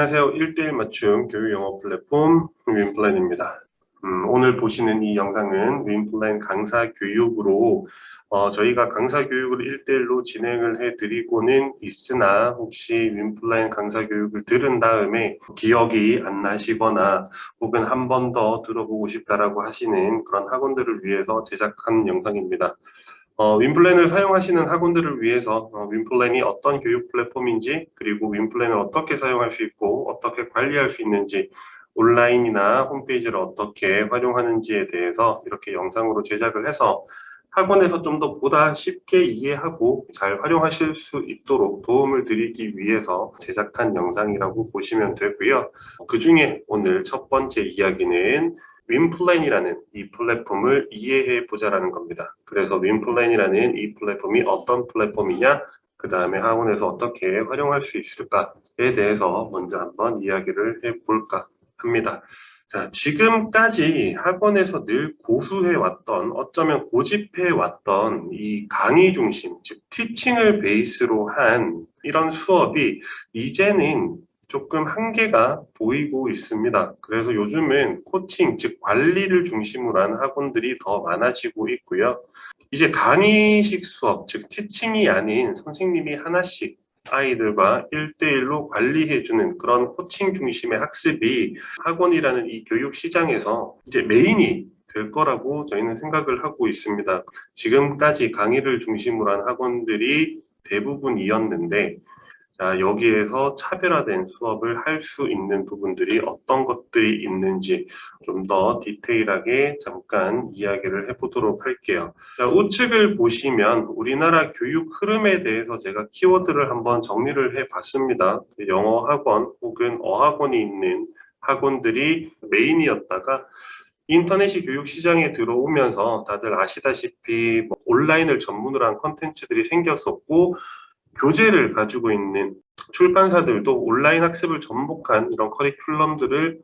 안녕하세요. 1대1 맞춤 교육 영어 플랫폼 윈플랜입니다. 오늘 보시는 이 영상은 윈플랜 강사 교육으로 저희가 강사 교육을 1대1로 진행을 해드리고는 있으나 혹시 윈플랜 강사 교육을 들은 다음에 기억이 안 나시거나 혹은 한 번 더 들어보고 싶다라고 하시는 그런 학원들을 위해서 제작한 영상입니다. 윈플랜을 사용하시는 학원들을 위해서 윈플랜이 어떤 교육 플랫폼인지, 그리고 윈플랜을 어떻게 사용할 수 있고 어떻게 관리할 수 있는지, 온라인이나 홈페이지를 어떻게 활용하는지에 대해서 이렇게 영상으로 제작을 해서 학원에서 좀 더 보다 쉽게 이해하고 잘 활용하실 수 있도록 도움을 드리기 위해서 제작한 영상이라고 보시면 되고요. 그 중에 오늘 첫 번째 이야기는 윈플랜이라는 이 플랫폼을 이해해 보자라는 겁니다. 그래서 윈플랜이라는 이 플랫폼이 어떤 플랫폼이냐, 그 다음에 학원에서 어떻게 활용할 수 있을까에 대해서 먼저 한번 이야기를 해볼까 합니다. 자, 지금까지 학원에서 늘 고수해 왔던, 어쩌면 고집해 왔던 이 강의 중심, 즉 티칭을 베이스로 한 이런 수업이 이제는 조금 한계가 보이고 있습니다. 그래서 요즘은 코칭, 즉 관리를 중심으로 한 학원들이 더 많아지고 있고요. 이제 강의식 수업, 즉 티칭이 아닌 선생님이 하나씩 아이들과 1대1로 관리해주는 그런 코칭 중심의 학습이 학원이라는 이 교육 시장에서 이제 메인이 될 거라고 저희는 생각을 하고 있습니다. 지금까지 강의를 중심으로 한 학원들이 대부분이었는데, 자, 여기에서 차별화된 수업을 할 수 있는 부분들이 어떤 것들이 있는지 좀 더 디테일하게 잠깐 이야기를 해보도록 할게요. 자, 우측을 보시면 우리나라 교육 흐름에 대해서 제가 키워드를 한번 정리를 해봤습니다. 영어 학원 혹은 어학원이 있는 학원들이 메인이었다가 인터넷이 교육 시장에 들어오면서 다들 아시다시피 온라인을 전문으로 한 컨텐츠들이 생겼었고, 교재를 가지고 있는 출판사들도 온라인 학습을 접목한 이런 커리큘럼들을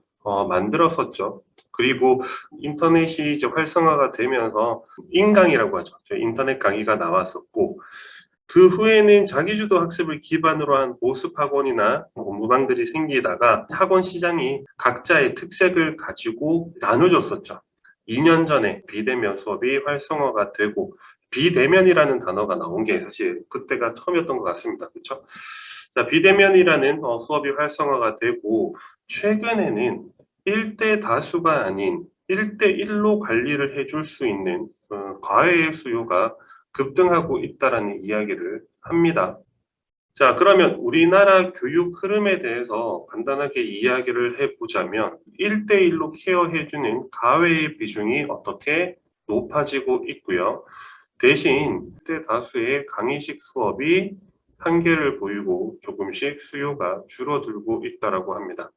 만들었었죠. 그리고 인터넷이 이제 활성화가 되면서 인강이라고 하죠. 인터넷 강의가 나왔었고, 그 후에는 자기주도 학습을 기반으로 한 보습 학원이나 공부방들이 생기다가 학원 시장이 각자의 특색을 가지고 나눠줬었죠. 2년 전에 비대면 수업이 활성화가 되고, 비대면이라는 단어가 나온 게 사실 그때가 처음이었던 것 같습니다. 그렇죠? 자, 비대면이라는 수업이 활성화가 되고, 최근에는 1대 다수가 아닌 1대1로 관리를 해줄 수 있는 과외의 수요가 급등하고 있다라는 이야기를 합니다. 자, 그러면 우리나라 교육 흐름에 대해서 간단하게 이야기를 해보자면 1대1로 케어해주는 과외의 비중이 어떻게 높아지고 있고요. 대신 대다수의 강의식 수업이 한계를 보이고 조금씩 수요가 줄어들고 있다고 합니다.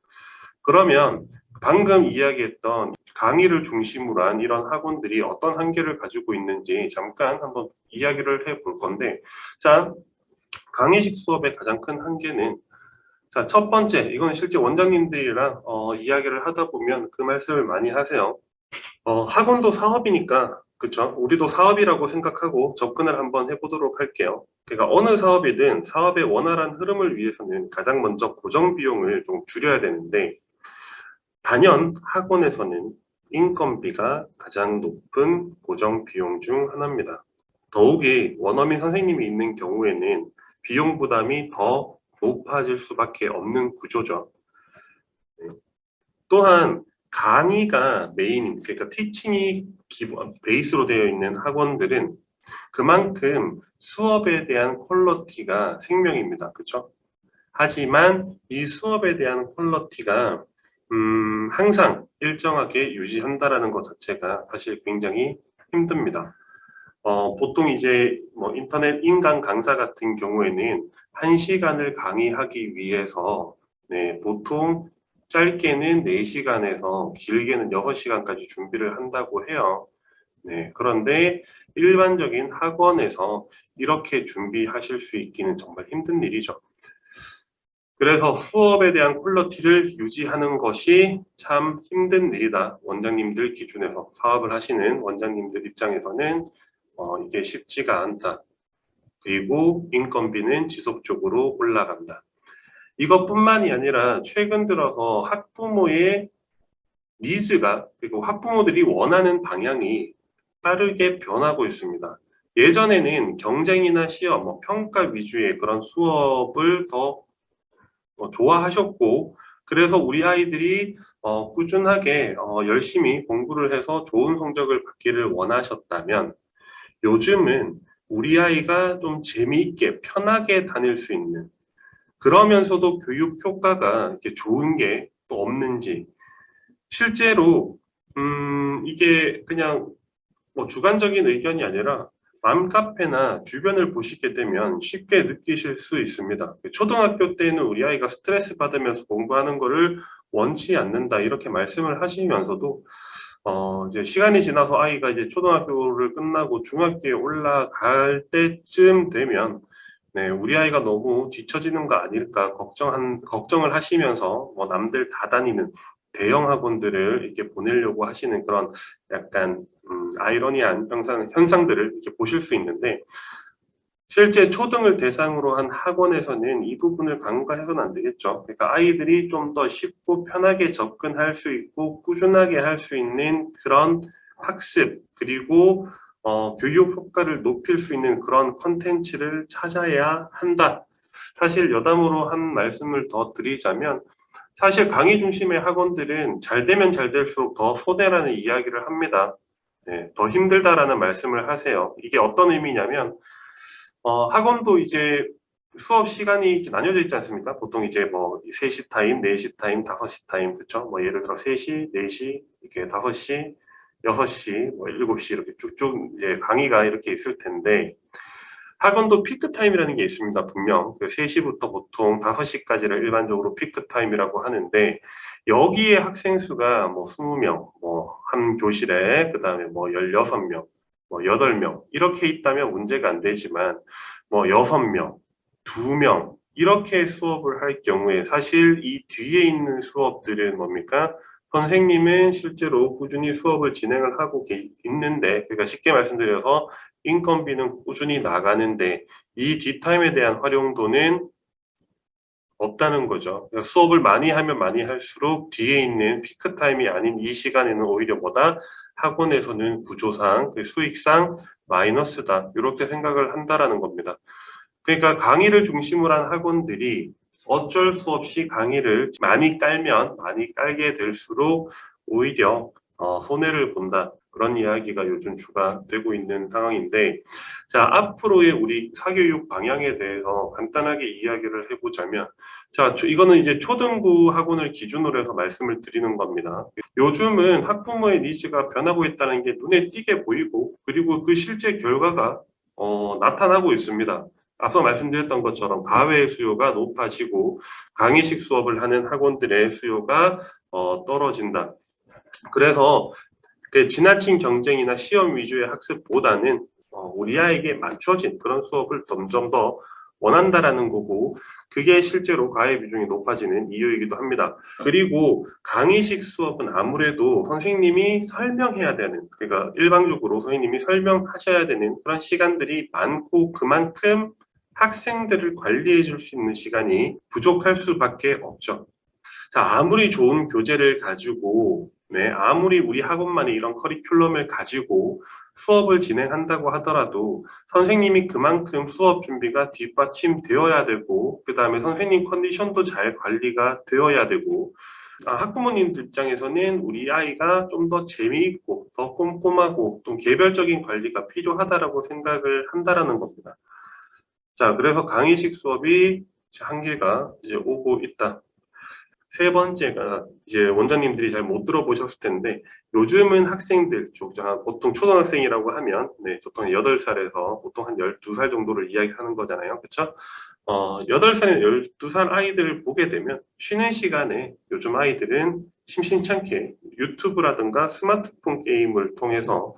그러면 방금 이야기했던 강의를 중심으로 한 이런 학원들이 어떤 한계를 가지고 있는지 잠깐 한번 이야기를 해볼 건데, 자, 강의식 수업의 가장 큰 한계는, 자, 첫 번째, 이건 실제 원장님들이랑 이야기를 하다 보면 그 말씀을 많이 하세요. 학원도 사업이니까, 그쵸? 우리도 사업이라고 생각하고 접근을 한번 해보도록 할게요. 그러니까 어느 사업이든 사업의 원활한 흐름을 위해서는 가장 먼저 고정 비용을 좀 줄여야 되는데, 단연 학원에서는 인건비가 가장 높은 고정 비용 중 하나입니다. 더욱이 원어민 선생님이 있는 경우에는 비용 부담이 더 높아질 수밖에 없는 구조죠. 또한 강의가 메인, 그러니까 티칭이 기본, 베이스로 되어 있는 학원들은 그만큼 수업에 대한 퀄리티가 생명입니다. 그렇죠? 하지만 이 수업에 대한 퀄리티가 항상 일정하게 유지한다라는 것 자체가 사실 굉장히 힘듭니다. 보통 이제 인터넷 인강 강사 같은 경우에는 1시간을 강의하기 위해서 보통 짧게는 4시간에서 길게는 6시간까지 준비를 한다고 해요. 그런데 일반적인 학원에서 이렇게 준비하실 수 있기는 정말 힘든 일이죠. 그래서 수업에 대한 퀄리티를 유지하는 것이 참 힘든 일이다. 원장님들 기준에서 사업을 하시는 원장님들 입장에서는 이게 쉽지가 않다. 그리고 인건비는 지속적으로 올라간다. 이것뿐만이 아니라 최근 들어서 학부모의 니즈가, 그리고 학부모들이 원하는 방향이 빠르게 변하고 있습니다. 예전에는 경쟁이나 시험, 평가 위주의 그런 수업을 더 좋아하셨고, 그래서 우리 아이들이 꾸준하게 열심히 공부를 해서 좋은 성적을 받기를 원하셨다면, 요즘은 우리 아이가 좀 재미있게 편하게 다닐 수 있는, 그러면서도 교육 효과가 이렇게 좋은 게 또 없는지, 실제로 이게 그냥 주관적인 의견이 아니라 맘카페나 주변을 보시게 되면 쉽게 느끼실 수 있습니다. 초등학교 때는 우리 아이가 스트레스 받으면서 공부하는 거를 원치 않는다 이렇게 말씀을 하시면서도 이제 시간이 지나서 아이가 이제 초등학교를 끝나고 중학교에 올라갈 때쯤 되면 네, 우리 아이가 너무 뒤처지는 거 아닐까 걱정을 하시면서 남들 다 다니는 대형 학원들을 이렇게 보내려고 하시는 그런 약간 아이러니한 현상들을 이렇게 보실 수 있는데, 실제 초등을 대상으로 한 학원에서는 이 부분을 간과해서는 안 되겠죠. 그러니까 아이들이 좀 더 쉽고 편하게 접근할 수 있고 꾸준하게 할 수 있는 그런 학습, 그리고 교육 효과를 높일 수 있는 그런 컨텐츠를 찾아야 한다. 사실 여담으로 한 말씀을 더 드리자면, 사실 강의 중심의 학원들은 잘 되면 잘 될수록 더 손해라는 이야기를 합니다. 네, 더 힘들다라는 말씀을 하세요. 이게 어떤 의미냐면, 학원도 이제 수업 시간이 이렇게 나뉘어져 있지 않습니까? 보통 이제 3시 타임, 4시 타임, 5시 타임, 그쵸? 예를 들어 3시, 4시, 이렇게 5시, 6시, 7시 이렇게 쭉쭉 이제 강의가 이렇게 있을 텐데, 학원도 피크 타임이라는 게 있습니다. 분명. 3시부터 보통 5시까지를 일반적으로 피크 타임이라고 하는데, 여기에 학생 수가 20명, 한 교실에, 그 다음에 16명, 8명, 이렇게 있다면 문제가 안 되지만, 6명, 2명, 이렇게 수업을 할 경우에 사실 이 뒤에 있는 수업들은 뭡니까? 선생님은 실제로 꾸준히 수업을 진행을 하고 있는데, 그러니까 쉽게 말씀드려서 인건비는 꾸준히 나가는데 이 뒷타임에 대한 활용도는 없다는 거죠. 그러니까 수업을 많이 하면 많이 할수록 뒤에 있는 피크 타임이 아닌 이 시간에는 오히려 학원에서는 구조상, 그 수익상 마이너스다. 이렇게 생각을 한다라는 겁니다. 그러니까 강의를 중심으로 한 학원들이 어쩔 수 없이 강의를 많이 깔면 많이 깔게 될수록 오히려 손해를 본다. 그런 이야기가 요즘 주가 되고 있는 상황인데, 자, 앞으로의 우리 사교육 방향에 대해서 간단하게 이야기를 해보자면, 자, 이거는 이제 초등부 학원을 기준으로 해서 말씀을 드리는 겁니다. 요즘은 학부모의 니즈가 변하고 있다는 게 눈에 띄게 보이고, 그리고 그 실제 결과가 나타나고 있습니다. 앞서 말씀드렸던 것처럼 과외 수요가 높아지고 강의식 수업을 하는 학원들의 수요가 떨어진다. 그래서 그 지나친 경쟁이나 시험 위주의 학습보다는 우리 아이에게 맞춰진 그런 수업을 점점 더 원한다라는 거고, 그게 실제로 과외 비중이 높아지는 이유이기도 합니다. 그리고 강의식 수업은 아무래도 선생님이 설명해야 되는, 그러니까 일방적으로 선생님이 설명하셔야 되는 그런 시간들이 많고, 그만큼 학생들을 관리해 줄 수 있는 시간이 부족할 수밖에 없죠. 자, 아무리 좋은 교재를 가지고, 네, 아무리 우리 학원만이 이런 커리큘럼을 가지고 수업을 진행한다고 하더라도 선생님이 그만큼 수업 준비가 뒷받침되어야 되고, 그 다음에 선생님 컨디션도 잘 관리가 되어야 되고, 학부모님들 입장에서는 우리 아이가 좀 더 재미있고, 더 꼼꼼하고, 좀 개별적인 관리가 필요하다라고 생각을 한다라는 겁니다. 자, 그래서 강의식 수업이 한계가 이제 오고 있다. 세 번째가 이제 원장님들이 잘 못 들어보셨을 텐데, 요즘은 학생들, 보통 초등학생이라고 하면, 네, 보통 8살에서 보통 한 12살 정도를 이야기하는 거잖아요. 그쵸? 8살이나 12살 아이들을 보게 되면 쉬는 시간에 요즘 아이들은 심심찮게 유튜브라든가 스마트폰 게임을 통해서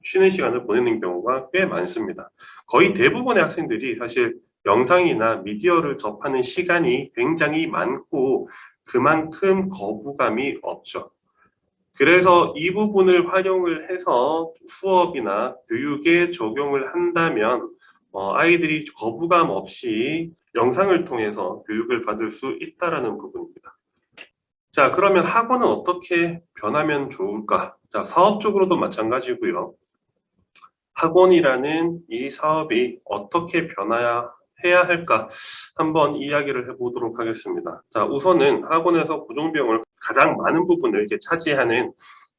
쉬는 시간을 보내는 경우가 꽤 많습니다. 거의 대부분의 학생들이 사실 영상이나 미디어를 접하는 시간이 굉장히 많고 그만큼 거부감이 없죠. 그래서 이 부분을 활용을 해서 수업이나 교육에 적용을 한다면 아이들이 거부감 없이 영상을 통해서 교육을 받을 수 있다라는 부분입니다. 자, 그러면 학원은 어떻게 변하면 좋을까? 자, 사업적으로도 마찬가지고요. 학원이라는 이 사업이 어떻게 변화해야 할까? 한번 이야기를 해보도록 하겠습니다. 자, 우선은 학원에서 고정비용을 가장 많은 부분을 이제 차지하는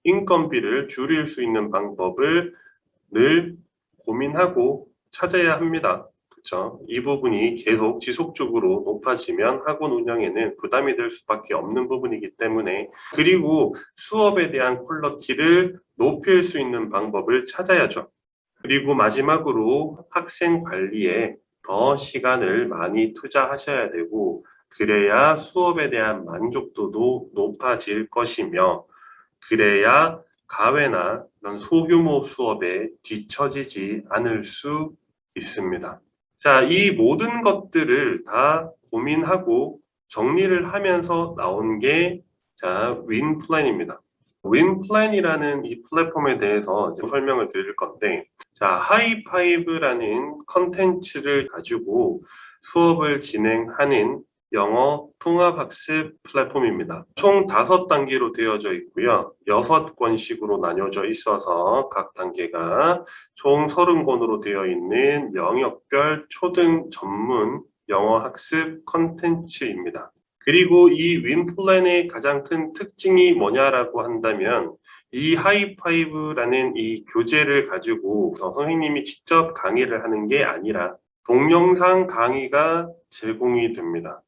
인건비를 줄일 수 있는 방법을 늘 고민하고 찾아야 합니다. 그렇죠? 이 부분이 계속 지속적으로 높아지면 학원 운영에는 부담이 될 수밖에 없는 부분이기 때문에, 그리고 수업에 대한 퀄리티를 높일 수 있는 방법을 찾아야죠. 그리고 마지막으로 학생 관리에 더 시간을 많이 투자하셔야 되고, 그래야 수업에 대한 만족도도 높아질 것이며, 그래야 가외나 이런 소규모 수업에 뒤처지지 않을 수 있습니다. 자, 이 모든 것들을 다 고민하고 정리를 하면서 나온 게, 자, 윈플랜입니다. 윈플랜이라는 이 플랫폼에 대해서 이제 설명을 드릴 건데, 자, 하이파이브라는 컨텐츠를 가지고 수업을 진행하는 영어 통합학습 플랫폼입니다. 총 5단계로 되어져 있고요. 6권씩으로 나뉘어져 있어서 각 단계가 총 30권으로 되어 있는 영역별 초등 전문 영어 학습 컨텐츠입니다. 그리고 이 윈플랜의 가장 큰 특징이 뭐냐라고 한다면, 이 하이파이브라는 이 교재를 가지고 선생님이 직접 강의를 하는 게 아니라 동영상 강의가 제공이 됩니다.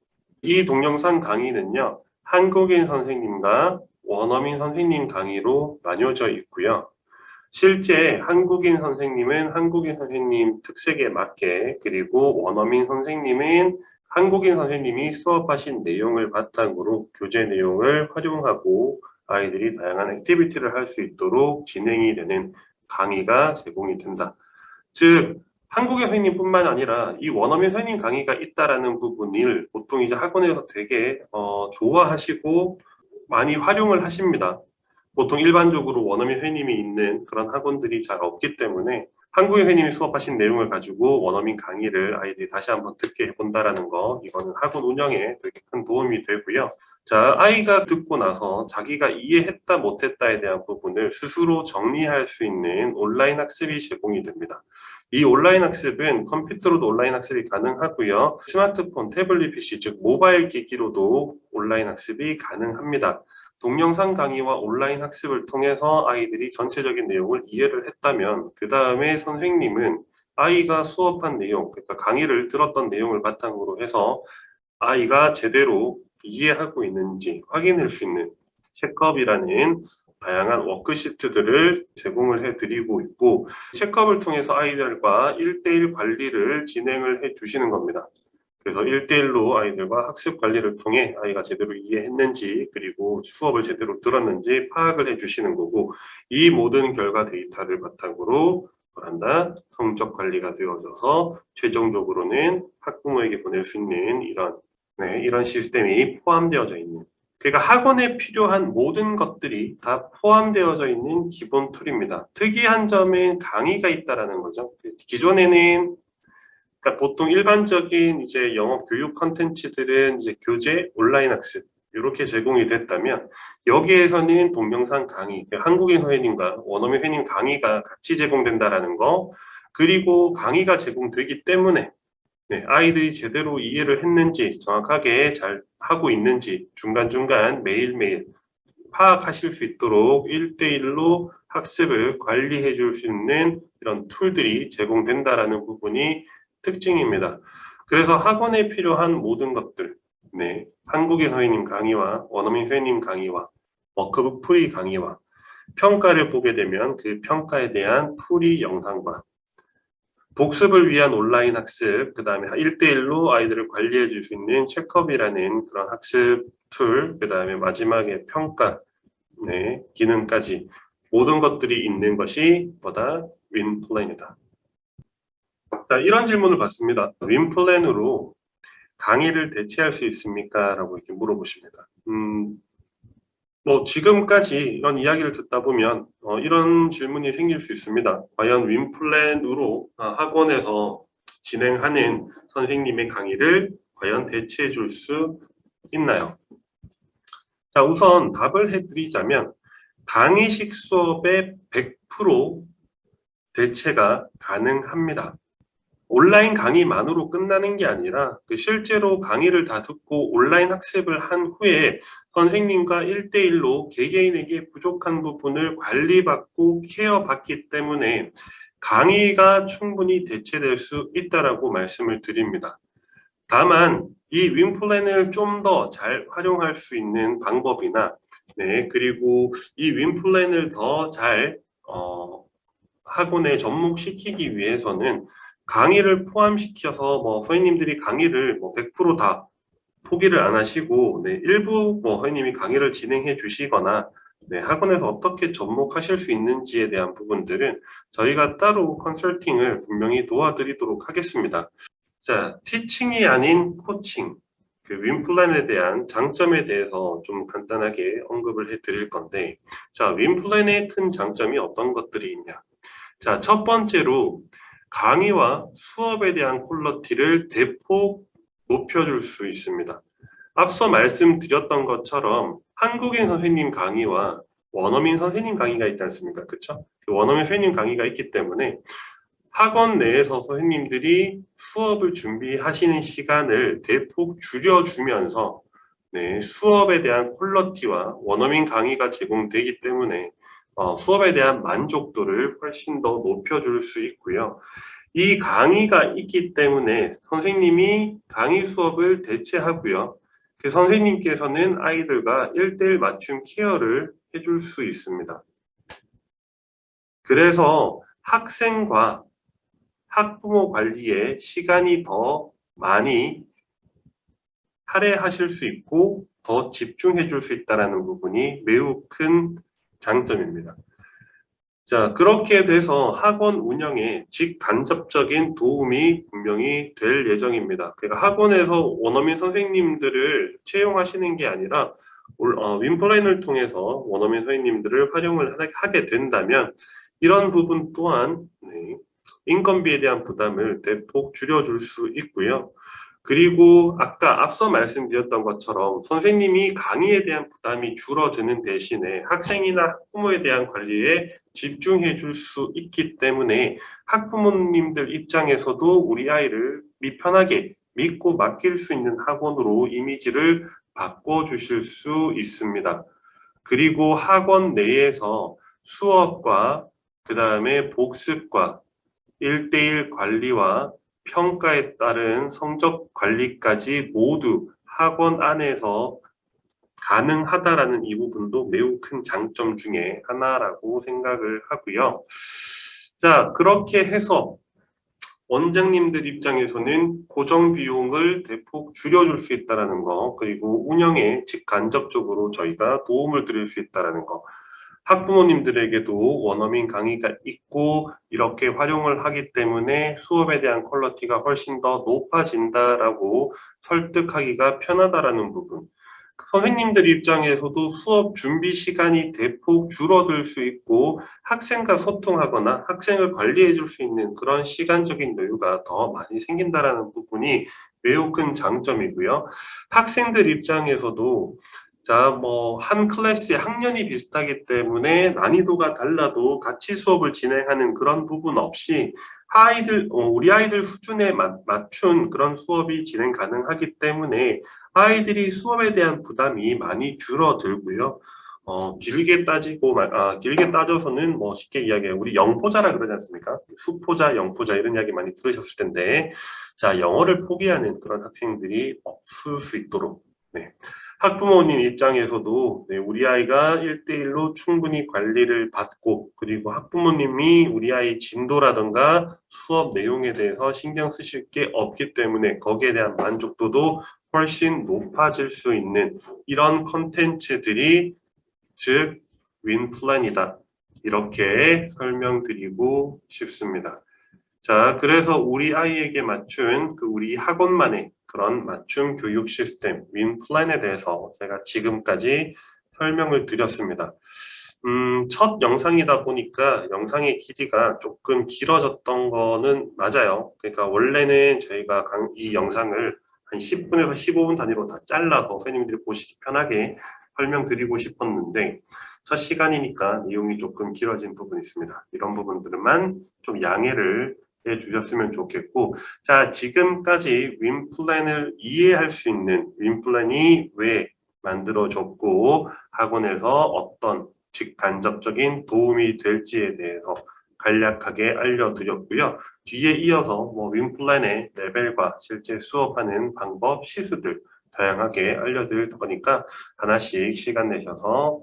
이 동영상 강의는요, 한국인 선생님과 원어민 선생님 강의로 나뉘어져 있고요. 실제 한국인 선생님은 한국인 선생님 특색에 맞게, 그리고 원어민 선생님은 한국인 선생님이 수업하신 내용을 바탕으로 교재 내용을 활용하고 아이들이 다양한 액티비티를 할 수 있도록 진행이 되는 강의가 제공이 된다. 즉, 한국의 선생님뿐만 아니라 이 원어민 선생님 강의가 있다라는 부분을 보통 이제 학원에서 되게 좋아하시고 많이 활용을 하십니다. 보통 일반적으로 원어민 선생님이 있는 그런 학원들이 잘 없기 때문에 한국의 선생님이 수업하신 내용을 가지고 원어민 강의를 아이들이 다시 한번 듣게 해본다라는 거, 이거는 학원 운영에 되게 큰 도움이 되고요. 자, 아이가 듣고 나서 자기가 이해했다 못했다에 대한 부분을 스스로 정리할 수 있는 온라인 학습이 제공이 됩니다. 이 온라인 학습은 컴퓨터로도 온라인 학습이 가능하고요. 스마트폰, 태블릿 PC, 즉 모바일 기기로도 온라인 학습이 가능합니다. 동영상 강의와 온라인 학습을 통해서 아이들이 전체적인 내용을 이해를 했다면, 그 다음에 선생님은 아이가 수업한 내용, 그러니까 강의를 들었던 내용을 바탕으로 해서 아이가 제대로 이해하고 있는지 확인할 수 있는 체크업이라는 다양한 워크시트들을 제공을 해드리고 있고, 체크업을 통해서 아이들과 1대1 관리를 진행을 해주시는 겁니다. 그래서 1대1로 아이들과 학습 관리를 통해 아이가 제대로 이해했는지, 그리고 수업을 제대로 들었는지 파악을 해주시는 거고, 이 모든 결과 데이터를 바탕으로 한다 성적 관리가 되어져서 최종적으로는 학부모에게 보낼 수 있는 이런 시스템이 포함되어져 있는, 그러니까 학원에 필요한 모든 것들이 다 포함되어져 있는 기본 툴입니다. 특이한 점은 강의가 있다라는 거죠. 기존에는, 그러니까 보통 일반적인 이제 영어 교육 컨텐츠들은 이제 교재, 온라인 학습 이렇게 제공이 됐다면, 여기에서는 동영상 강의, 한국인 선생님과 원어민 선생님 강의가 같이 제공된다라는 거, 그리고 강의가 제공되기 때문에 아이들이 제대로 이해를 했는지, 정확하게 잘 하고 있는지 중간중간 매일매일 파악하실 수 있도록 1대1로 학습을 관리해 줄 수 있는 이런 툴들이 제공된다라는 부분이 특징입니다. 그래서 학원에 필요한 모든 것들, 한국인 선생님 강의와 원어민 선생님 강의와 워크북 풀이 강의와 평가를 보게 되면 그 평가에 대한 풀이 영상과 복습을 위한 온라인 학습, 그 다음에 1대1로 아이들을 관리해 줄 수 있는 체크업이라는 그런 학습 툴, 그 다음에 마지막에 평가, 기능까지 모든 것들이 있는 것이 뭐다? 윈플랜이다. 자, 이런 질문을 받습니다. 윈플랜으로 강의를 대체할 수 있습니까? 라고 이렇게 물어보십니다. 지금까지 이런 이야기를 듣다 보면 이런 질문이 생길 수 있습니다. 과연 윈플랜으로 학원에서 진행하는 선생님의 강의를 과연 대체해 줄 수 있나요? 자, 우선 답을 해드리자면 강의식 수업의 100% 대체가 가능합니다. 온라인 강의만으로 끝나는 게 아니라 실제로 강의를 다 듣고 온라인 학습을 한 후에 선생님과 1대1로 개개인에게 부족한 부분을 관리받고 케어받기 때문에 강의가 충분히 대체될 수 있다라고 말씀을 드립니다. 다만 이 윈플랜을 좀 더 잘 활용할 수 있는 방법이나 그리고 이 윈플랜을 더 잘 학원에 접목시키기 위해서는 강의를 포함시켜서 선생님들이 강의를 100%다 포기를 안 하시고 일부 선생님이 강의를 진행해 주시거나 학원에서 어떻게 접목하실 수 있는지에 대한 부분들은 저희가 따로 컨설팅을 분명히 도와드리도록 하겠습니다. 자, 티칭이 아닌 코칭, 윈플랜에 대한 장점에 대해서 좀 간단하게 언급을 해드릴 건데, 자, 윈플랜의 큰 장점이 어떤 것들이 있냐? 자, 첫 번째로 강의와 수업에 대한 퀄리티를 대폭 높여줄 수 있습니다. 앞서 말씀드렸던 것처럼 한국인 선생님 강의와 원어민 선생님 강의가 있지 않습니까? 그렇죠? 원어민 선생님 강의가 있기 때문에 학원 내에서 선생님들이 수업을 준비하시는 시간을 대폭 줄여주면서 수업에 대한 퀄리티와 원어민 강의가 제공되기 때문에 수업에 대한 만족도를 훨씬 더 높여줄 수 있고요. 이 강의가 있기 때문에 선생님이 강의 수업을 대체하고요. 그 선생님께서는 아이들과 1대1 맞춤 케어를 해줄 수 있습니다. 그래서 학생과 학부모 관리에 시간이 더 많이 할애하실 수 있고 더 집중해 줄 수 있다는 부분이 매우 큰 장점입니다. 자, 그렇게 돼서 학원 운영에 직간접적인 도움이 분명히 될 예정입니다. 그러니까 학원에서 원어민 선생님들을 채용하시는 게 아니라 윈플랜을 통해서 원어민 선생님들을 활용을 하게 된다면 이런 부분 또한 인건비에 대한 부담을 대폭 줄여줄 수 있고요. 그리고 아까 앞서 말씀드렸던 것처럼 선생님이 강의에 대한 부담이 줄어드는 대신에 학생이나 학부모에 대한 관리에 집중해 줄 수 있기 때문에 학부모님들 입장에서도 우리 아이를 편하게 믿고 맡길 수 있는 학원으로 이미지를 바꿔주실 수 있습니다. 그리고 학원 내에서 수업과 그 다음에 복습과 1대1 관리와 평가에 따른 성적 관리까지 모두 학원 안에서 가능하다라는 이 부분도 매우 큰 장점 중에 하나라고 생각을 하고요. 자, 그렇게 해서 원장님들 입장에서는 고정 비용을 대폭 줄여줄 수 있다는 거, 그리고 운영에 직간접적으로 저희가 도움을 드릴 수 있다는 거, 학부모님들에게도 원어민 강의가 있고 이렇게 활용을 하기 때문에 수업에 대한 퀄리티가 훨씬 더 높아진다라고 설득하기가 편하다라는 부분. 선생님들 입장에서도 수업 준비 시간이 대폭 줄어들 수 있고 학생과 소통하거나 학생을 관리해 줄 수 있는 그런 시간적인 여유가 더 많이 생긴다라는 부분이 매우 큰 장점이고요. 학생들 입장에서도 자, 한 클래스의 학년이 비슷하기 때문에 난이도가 달라도 같이 수업을 진행하는 그런 부분 없이 우리 아이들 수준에 맞춘 그런 수업이 진행 가능하기 때문에 아이들이 수업에 대한 부담이 많이 줄어들고요. 길게 따져서는 쉽게 이야기해 우리 영포자라 그러지 않습니까? 수포자, 영포자 이런 이야기 많이 들으셨을 텐데, 자, 영어를 포기하는 그런 학생들이 없을 수 있도록, 학부모님 입장에서도 우리 아이가 1대1로 충분히 관리를 받고 그리고 학부모님이 우리 아이 진도라든가 수업 내용에 대해서 신경 쓰실 게 없기 때문에 거기에 대한 만족도도 훨씬 높아질 수 있는 이런 컨텐츠들이 즉 윈플랜이다. 이렇게 설명드리고 싶습니다. 자, 그래서 우리 아이에게 맞춘 우리 학원만의 그런 맞춤 교육 시스템, 윈플랜에 대해서 제가 지금까지 설명을 드렸습니다. 첫 영상이다 보니까 영상의 길이가 조금 길어졌던 거는 맞아요. 그러니까 원래는 저희가 이 영상을 한 10분에서 15분 단위로 다 잘라서 선생님들이 보시기 편하게 설명드리고 싶었는데 첫 시간이니까 내용이 조금 길어진 부분이 있습니다. 이런 부분들만 좀 양해를 해 주셨으면 좋겠고, 자, 지금까지 윈플랜을 이해할 수 있는 윈플랜이 왜 만들어졌고 학원에서 어떤 직간접적인 도움이 될지에 대해서 간략하게 알려드렸고요. 뒤에 이어서 윈플랜의 레벨과 실제 수업하는 방법, 시수들 다양하게 알려드릴 거니까 하나씩 시간 내셔서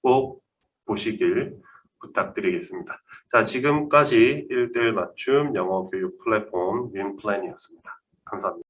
꼭 보시길 부탁드리겠습니다. 자, 지금까지 1:1 맞춤 영어 교육 플랫폼 윈플랜이었습니다. 감사합니다.